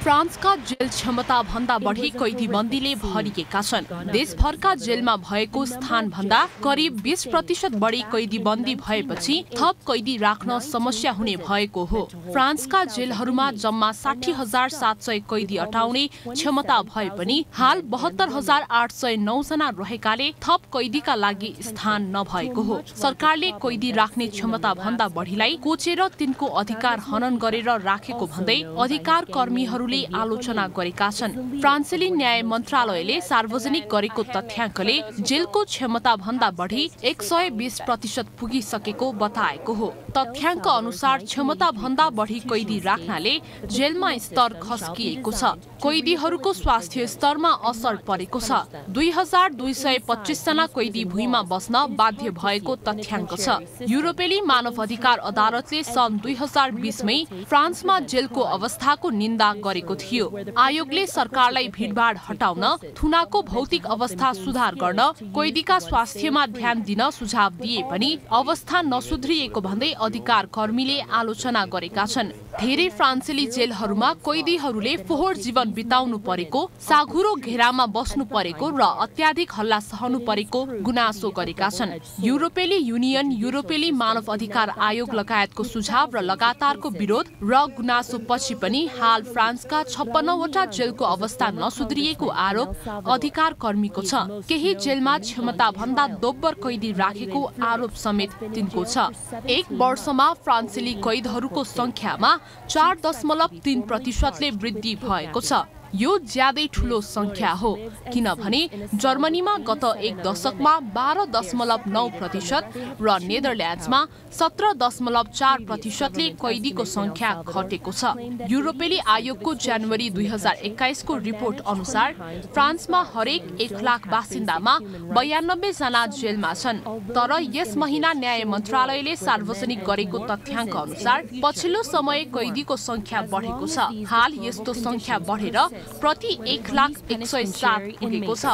फ्रान्सका जेल क्षमता भन्दा बढी कैदी बन्दीले भरिएका छन्। देशभरका जेलमा भएको स्थान भन्दा करिब 20% बढी कैदी बन्दी भएपछि थप कैदी राख्न समस्या हुने भएको हो। फ्रान्सका जेलहरूमा जम्मा 60,700 कैदी अटाउने क्षमता भए पनि हाल 72,809 जना रहेकाले थप कैदीका लागि स्थान नभएको हो। सरकारले कैदी राख्ने क्षमता भन्दा बढीलाई कोचेर तिनको अधिकार हनन गरेर राखेको भन्दै अधिकार कर्मीहरूले आलोचना गरेका छन्। फ्रान्सेली न्याय मन्त्रालयले सार्वजनिक गरेको तथ्याङ्कले जेलको क्षमता भन्दा बढी 120% पुगिसकेको बताएको हो। तथ्याङ्क अनुसार क्षमता भन्दा बढी कैदी राख्नाले जेलमा स्तर खस्किएको छ। कैदीहरूको स्वास्थ्य स्तरमा असर परेको छ। 2225 जना कैदी भुइँमा बस्न बाध्य भएको तथ्याङ्क छ। युरोपेली मानव अधिकार अदालतले सन् 2020 मै फ्रान्समा जेलको अवस्थाको निन्दा गरेको थियो। आयोगले सरकारलाई भिडभाड हटाउन, थुनाको भौतिक अवस्था सुधार गर्न, कैदीका स्वास्थ्यमा ध्यान दिन सुझाव दिए पनि अवस्था नसुध्रिएको भन्दै अधिकार कर्मीले आलोचना गरेका छन्। धेरै फ्रान्सेली जेलहरूमा कैदीहरूले फोहोर जीवन बिताउनु परेको, साघुरो घेरामा बस्नु परेको र अत्याधिक हल्ला सहनु परेको गुनासो गरेका छन्। युरोपेली युनियन, युरोपेली मानव अधिकार आयोग लगायतको सुझाव र लगातारको विरोध र गुनासो पछि पनि हाल फ्रान्सका 56 वटा जेलको अवस्था नसुध्रिएको आरोप अधिकार कर्मीको छ। केही जेलमा क्षमता भन्दा दोब्बर कैदी राखेको आरोप समेत तिनको छ। एक वर्षमा फ्रान्सेली कैदहरूको संख्यामा 4.3% वृद्धि भएको छ। यो ज्यादै ठूलो संख्या हो, किनभने जर्मनीमा गत एक दशकमा 12.9% र नेदरल्यान्ड्समा 17.4%ले कैदीको संख्या घटेको छ। युरोपेली आयोगको जनवरी 2021 को रिपोर्ट अनुसार फ्रान्समा हरेक 1 लाख बासिन्दामा 92 जना जेलमा छन्। तर यस महिना न्याय मन्त्रालयले सार्वजनिक गरेको तथ्याङ्क अनुसार पछिल्लो समय कैदीको संख्या बढेको छ। हाल यस्तो संख्या बढेर प्रति 1,107 पुगेको छ।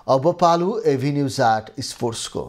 अब पालो एभिन्यूज एट स्पोर्ट्सको।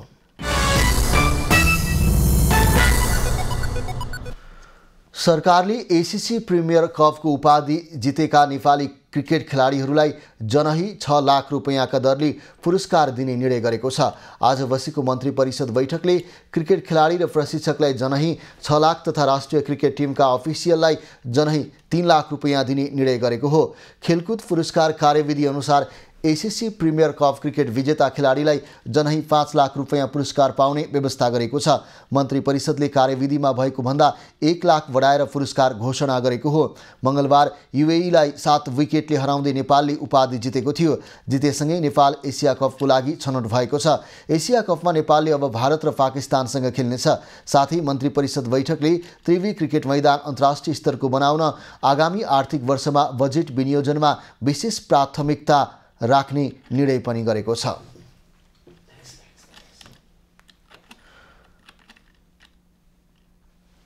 सरकारले एसीसी प्रिमियर कपको उपाधि जितेका नेपाली क्रिकेट खेलाडीहरूलाई जनही 6 लाख रुपैयाँका दरले पुरस्कार दिने निर्णय गरेको छ। आज बसेको मन्त्री परिषद बैठकले क्रिकेट खेलाडी र प्रशिक्षकलाई जनही 6 लाख तथा राष्ट्रिय क्रिकेट टिमका अफिसियललाई जनही 3 लाख रुपैयाँ दिने निर्णय गरेको हो। खेलकुद पुरस्कार कार्यविधि अनुसार एसीसी प्रिमियर कप क्रिकेट विजेता खेलाडीलाई जनही 5 लाख रुपैयाँ पुरस्कार पाउने व्यवस्था गरेको छ। मन्त्री परिषदले कार्यविधिमा भएको भन्दा 1 लाख बढाएर पुरस्कार घोषणा गरेको हो। मंगलबार युएईलाई 7 विकेटले हराउँदै नेपालले उपाधि जितेको थियो। जितेसँगै नेपाल एसिया कपको लागि छनौट भएको छ। एसिया कपमा नेपालले अब भारत र पाकिस्तानसँग खेल्नेछ। साथै मन्त्री परिषद बैठकले त्रिवी क्रिकेट मैदान अन्तर्राष्ट्रिय स्तरको बनाउन आगामी आर्थिक वर्षमा बजेट विनियोजनमा विशेष प्राथमिकता राख्ने निर्णय पनि गरेको छ।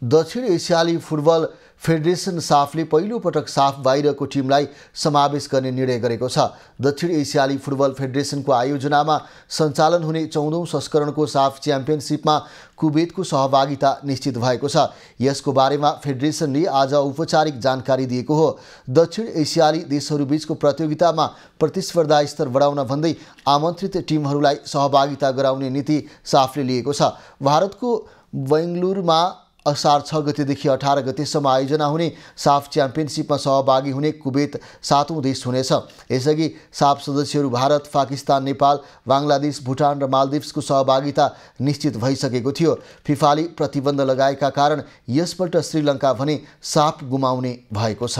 दक्षिण एसियाली फुटबल फेडरेसन साफले पहिलो पटक साफ बाहिरको टिमलाई समावेश गर्ने निर्णय गरेको छ। दक्षिण एसियाली फुटबल फेडरेसनको आयोजनामा सञ्चालन हुने 14औं संस्करणको साफ च्याम्पियनसिपमा कुवेतको सहभागिता निश्चित भएको छ। यसको बारेमा फेडरेसनले आज औपचारिक जानकारी दिएको हो। दक्षिण एसियाली देशहरूबीचको प्रतियोगितामा प्रतिस्पर्धा स्तर बढाउन भन्दै आमन्त्रित टिमहरूलाई सहभागिता गराउने नीति साफले लिएको छ। भारतको बेङ्गलुरुमा असार 6 गतेदेखि 18 गतेसम्म आयोजना हुने साफ च्याम्पियनसिपमा सहभागी हुने कुवेत 7औं देश हुनेछ। यसअघि साफ सदस्यहरू भारत, पाकिस्तान, नेपाल, बांग्लादेश, भुटान र मालदिभ्सको सहभागिता निश्चित भइसकेको थियो। फिफाले प्रतिबन्ध लगाएका कारण यसपल्ट श्रीलङ्का भने साफ गुमाउने भएको छ।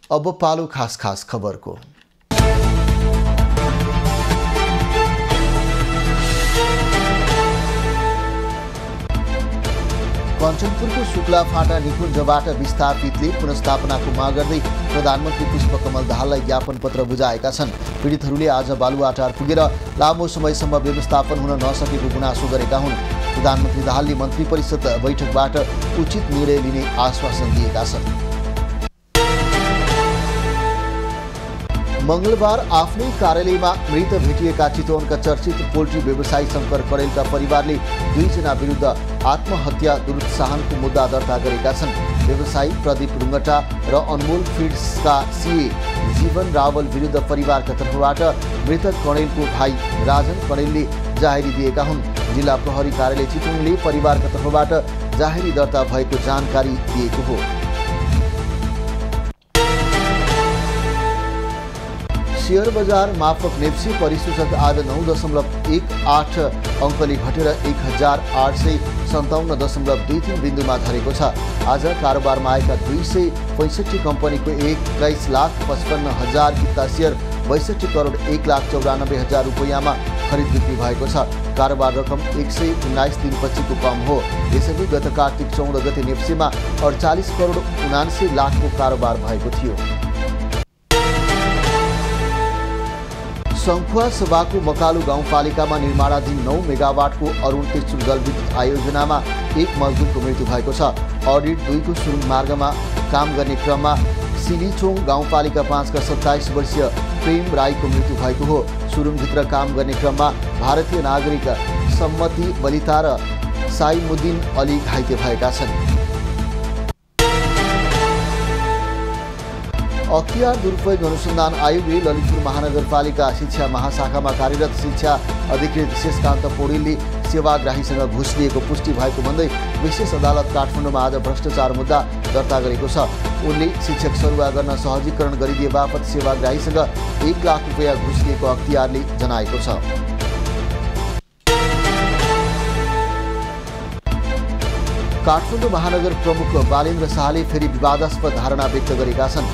अब पालो खास खबरको। कञ्चनपुरको शुक्ला फाटा निकुञ्जबाट विस्थापितले पुनर्स्थापनाको माग गर्दै प्रधानमन्त्री पुष्पकमल दाहाललाई ज्ञापन पत्र बुझाएका छन्। पीडितहरूले आज बालुवाटार पुगेर लामो समयसम्म व्यवस्थापन हुन नसकेको गुनासो गरेका हुन्। प्रधानमन्त्री दाहालले मन्त्री परिषद बैठकबाट उचित निर्णय लिने आश्वासन दिएका छन्। मंगलबार आफ्नै कार्यालयमा मृत भेटिएका चितवनका चर्चित पोल्ट्री व्यवसायी शंकर कडेलका परिवारले 2 जना विरुद्ध आत्महत्या दुरुत्साहनको मुद्दा दर्ता गरेका छन्। व्यवसायी प्रदीप रुङ्गटा र अनमोल फिड्सका सीए जीवन रावल विरुद्ध परिवारका तर्फबाट मृतक कडेलको भाइ राजन कडेलले जाहेरी दिएका हुन्। जिल्ला प्रहरी कार्यालय चितवनले परिवारका तर्फबाट जाहेरी दर्ता भएको जानकारी दिएको हो। शेयर बजार माफक नेप्सी परिसूचक आज 9.18 अङ्कले घटेर 1857.23 बिन्दुमा झरेको छ। आज कारोबारमा आएका 265 कम्पनीको 21,55,000 किता शेयर 62 करोड 1,94,000 रुपैयाँमा खरिद बिक्री भएको छ। कारोबार रकम 119 दिनपछिको कम हो। यसअघि गत कार्तिक 14 गते नेप्सीमा 48 करोड 79 लाखको कारोबार भएको थियो। सङ्खुवा सभाको मकालु गाउँपालिकामा निर्माणाधीन 9 मेगावाटको अरुण तेस्चुर जलविद्युत आयोजनामा 1 मजदुरको मृत्यु भएको छ। अडिट 2 को सुरुङ मार्गमा काम गर्ने क्रममा सिलिचोङ गाउँपालिका 5 का 27 वर्षीय प्रेम राईको मृत्यु भएको हो। सुरुङभित्र काम गर्ने क्रममा भारतीय नागरिक सम्मति बलिता र साइमुद्दिन अली घाइते भएका छन्। अख्तियार दुरुपयोग अनुसन्धान आयोगले ललितपुर महानगरपालिका शिक्षा महाशाखामा कार्यरत शिक्षा अधिकृत शेषकान्त पौडेलले सेवाग्राहीसँग घुस लिएको पुष्टि भएको भन्दै विशेष अदालत काठमाडौँमा आज भ्रष्टाचार मुद्दा दर्ता गरेको छ। उनले शिक्षक सरुवा गर्न सहजीकरण गरिदिए बापत सेवाग्राहीसँग 1 लाख रुपैयाँ घुस लिएको अख्तियारले जनाएको छ। काठमाडौँ महानगर प्रमुख बालेन्द्र शाहले फेरि विवादास्पद धारणा व्यक्त गरेका छन्।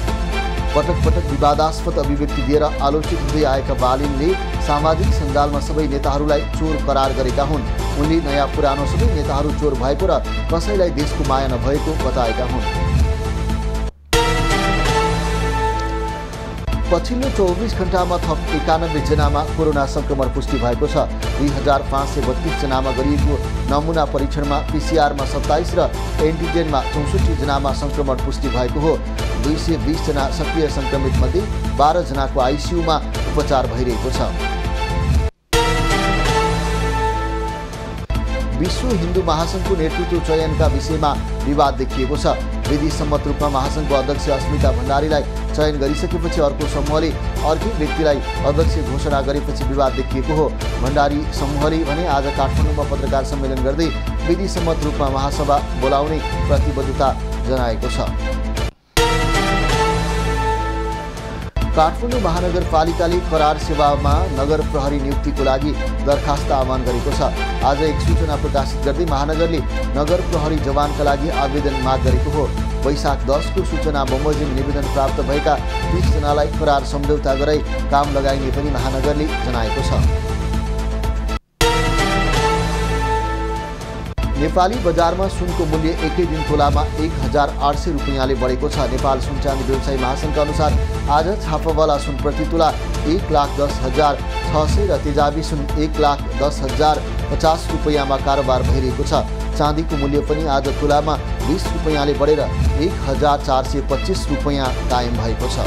पटक पटक विवादास्पद अभिव्यक्ति दिएर आलोचित हुँदै आएका बालिनले सामाजिक सञ्जालमा सबै नेताहरूलाई चोर करार गरेका हुन्। उनले नयाँ पुरानो सबै नेताहरू चोर भएको र कसैलाई देशको माया नभएको बताएका हुन्। पछिल्लो 24 घण्टामा थप 91 जनामा कोरोना संक्रमण पुष्टि भएको छ। 2532 जनामा गरिएको नमुना परीक्षणमा पीसीआरमा 27 र एन्टिजेनमा 64 जनामा संक्रमण पुष्टि भएको हो। 220 जना सक्रिय संक्रमित मध्ये 12 जनाको आइसियूमा उपचार भइरहेको छ। विश्व हिन्दू महासङ्घको नेतृत्व चयनका विषयमा विवाद देखिएको छ। विधि सम्मत रूपमा महासङ्घको अध्यक्ष अस्मिता भण्डारीलाई चयन गरिसकेपछि अर्को समूहले अर्कै व्यक्तिलाई अध्यक्ष घोषणा गरेपछि विवाद देखिएको हो। भण्डारी समूहले भने आज काठमाडौँमा पत्रकार सम्मेलन गर्दै विधि सम्मत रूपमा महासभा बोलाउने प्रतिबद्धता जनाएको छ। काठमाडौँ महानगरपालिकाले करार सेवामा नगर प्रहरी नियुक्तिको लागि दरखास्त आह्वान गरेको छ। आज एक सूचना प्रकाशित गर्दै महानगरले नगर प्रहरी जवानका लागि आवेदन माग गरेको हो। वैशाख 10 को सूचना बमोजिम निवेदन प्राप्त भएका 30 जनालाई करार सम्झौता गराई काम लगाइने पनि महानगरले जनाएको छ। नेपाली बजारमा सुनको मूल्य एकै दिन तोलामा 1800 रुपैयाँले बढेको छ। नेपाल सुनचाँदी व्यवसायी महासङ्घका अनुसार आज छापावाला सुन प्रति तोला 1,10,600 र तेजाबी सुन 1,10,050 रुपैयाँमा कारोबार भइरहेको छ। चाँदीको मूल्य पनि आज तोलामा 20 रुपैयाँले बढेर 1,425 रुपैयाँ कायम भएको छ।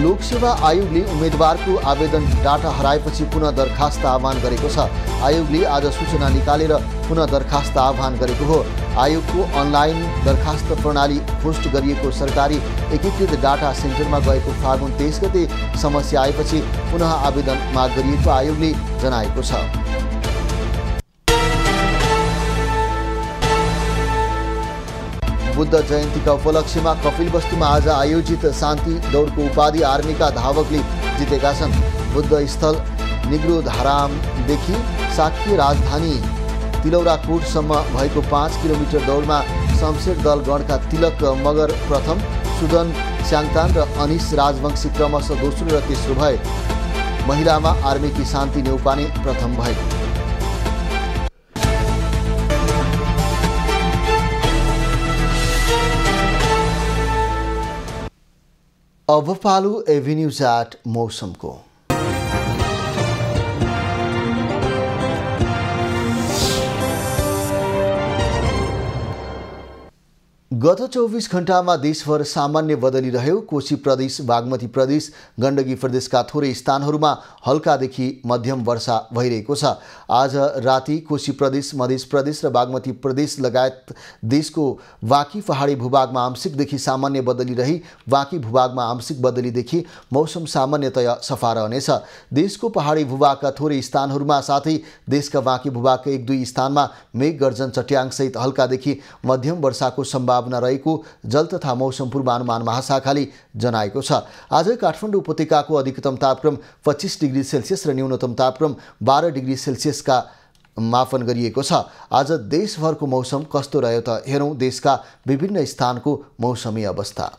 लोकसेवा आयोगले उम्मेदवारको आवेदन डाटा हराएपछि पुनः दरखास्त आह्वान गरेको छ। आयोगले आज सूचना निकालेर पुनः दरखास्त आह्वान गरेको हो। आयोगको अनलाइन दरखास्त प्रणाली होस्ट गरिएको सरकारी एकीकृत डाटा सेन्टरमा गएको फागुन 23 गते समस्या आएपछि पुनः आवेदन माग गरिएको आयोगले जनाएको छ। बुद्ध जयन्तीका उपलक्ष्यमा कपिलवस्तुमा आज आयोजित शान्ति दौडको उपाधि आर्मीका धावकले जितेका छन्। बुद्ध स्थल निग्रोधारामदेखि शाक्य राजधानी तिलौराकोटसम्म भएको 5 किलोमिटर दौडमा शमशेर दल गणका तिलक मगर प्रथम, सुदन स्याङतान र अनिस राजवंशी क्रमशः दोस्रो र तेस्रो भए। महिलामा आर्मीकी शान्ति नेउपाने प्रथम भए। अब पालो एभिन्यूज एट मौसमको। गत 24 घण्टामा देशभर सामान्य बदली रह्यो। कोशी प्रदेश, बागमती प्रदेश, गण्डकी प्रदेशका थोरै स्थानहरूमा हल्कादेखि मध्यम वर्षा भइरहेको छ। आज राति कोशी प्रदेश, मध्य प्रदेश र बागमती प्रदेश लगायत देशको बाँकी पहाडी भूभागमा आंशिकदेखि सामान्य बदली रही बाँकी भूभागमा आंशिक बदलीदेखि मौसम सामान्यतया सफा रहनेछ। देशको पहाडी भूभागका थोरै स्थानहरूमा साथै देशका बाँकी भूभागका 1-2 स्थानमा मेघ गर्जन चट्याङसहित हल्कादेखि मध्यम वर्षाको सम्भावना रहेको जल तथा मौसम पूर्वानुमान महाशाखाले जनाएको छ। आज काठमाडौँ उपत्यकाको अधिकतम तापक्रम 25 डिग्री सेल्सियस र न्यूनतम तापक्रम 12 डिग्री सेल्सियसका मापन गरिएको छ। आज देशभरको मौसम कस्तो रह्यो त हेरौँ देशका विभिन्न स्थानको मौसमी अवस्था।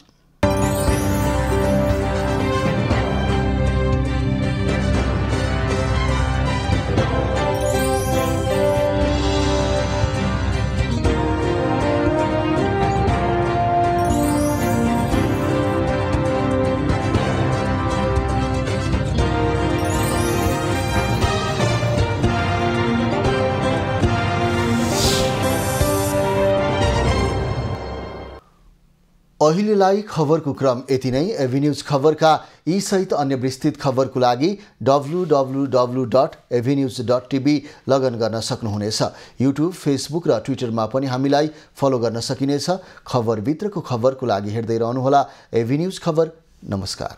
अहिलेलाई खबरको क्रम यति नै। एभिन्यूज खबरका यी सहित अन्य विस्तृत खबरको लागि www.avenews.tv लगइन गर्न सक्नुहुनेछ। युट्युब, फेसबुक र ट्विटरमा पनि हामीलाई फलो गर्न सकिनेछ। खबरभित्रको खबरको लागि हेर्दै रहनुहोला एभिन्यूज खबर। नमस्कार।